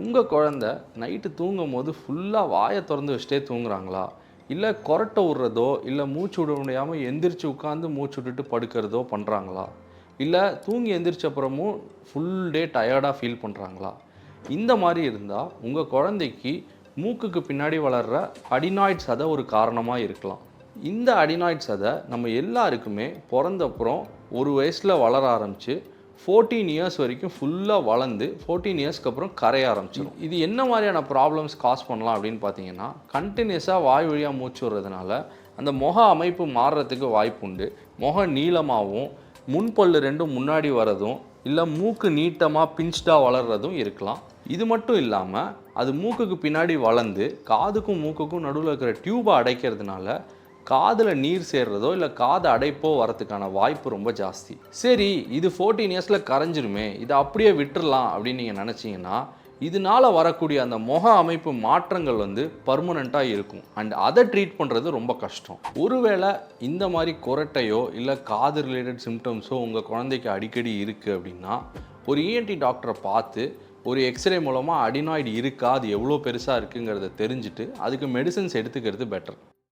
உங்கள் குழந்த நைட்டு தூங்கும் போது ஃபுல்லாக வாயை திறந்து வச்சுட்டே தூங்குறாங்களா, இல்லை கொரட்டை விடுறதோ, இல்லை மூச்சு விட முடியாமல் எந்திரிச்சு உட்காந்து மூச்சு விட்டுட்டு படுக்கிறதோ பண்ணுறாங்களா, இல்லை தூங்கி எந்திரிச்ச அப்புறமும் ஃபுல் டே டயர்டாக ஃபீல் பண்ணுறாங்களா? இந்த மாதிரி இருந்தால் உங்கள் குழந்தைக்கு மூக்குக்கு பின்னாடி வளர்கிற அடினாய்ட் சதை ஒரு காரணமாக இருக்கலாம். இந்த அடினாய்ட் சதை நம்ம எல்லாருக்குமே பிறந்தப்புறம் ஒரு வயசில் வளர ஆரம்பித்து 14 இயர்ஸ் வரைக்கும் ஃபுல்லாக வளர்ந்து 14 இயர்ஸ்க்கு அப்புறம் கரைய ஆரம்பிச்சிடும். இது என்ன மாதிரியான ப்ராப்ளம்ஸ் காஸ் பண்ணலாம் அப்படின்னு பார்த்தீங்கன்னா, கண்டினியூஸாக வாய் வழியாக மூச்சு விடுறதுனால அந்த முக அமைப்பு மாறுறதுக்கு வாய்ப்பு உண்டு. முகம் நீளமாகவும் முன்பல்லு ரெண்டும் முன்னாடி வரதும், இல்லை மூக்கு நீட்டமாக பிஞ்ச்டாக வளர்கிறதும் இருக்கலாம். இது மட்டும் இல்லாமல் அது மூக்குக்கு பின்னாடி வளர்ந்து காதுக்கும் மூக்குக்கும் நடுவில் இருக்கிற டியூபை அடைக்கிறதுனால காதில் நீர் சேர்றதோ இல்லை காது அடைப்போ வரதுக்கான வாய்ப்பு ரொம்ப ஜாஸ்தி. சரி, இது 14 இயர்ஸில் கரைஞ்சிருமே, இதை அப்படியே விட்டுறலாம் அப்படின்னு நீங்கள் நினச்சிங்கன்னா, இதனால் வரக்கூடிய அந்த முக அமைப்பு மாற்றங்கள் பர்மனெண்ட்டாக இருக்கும். அண்ட் அதை ட்ரீட் பண்ணுறது ரொம்ப கஷ்டம். ஒருவேளை இந்த மாதிரி கொரட்டையோ இல்லை காது ரிலேட்டட் சிம்டம்ஸோ உங்கள் குழந்தைக்கு அடிக்கடி இருக்குது அப்படின்னா, ஒரு இஎன்டி டாக்டரை பார்த்து ஒரு எக்ஸ்ரே மூலமாக அடினாய்டு இருக்கா, அது எவ்வளோ பெருசாக இருக்குங்கிறத தெரிஞ்சுட்டு அதுக்கு மெடிசன்ஸ் எடுத்துக்கிறது பெட்டர்.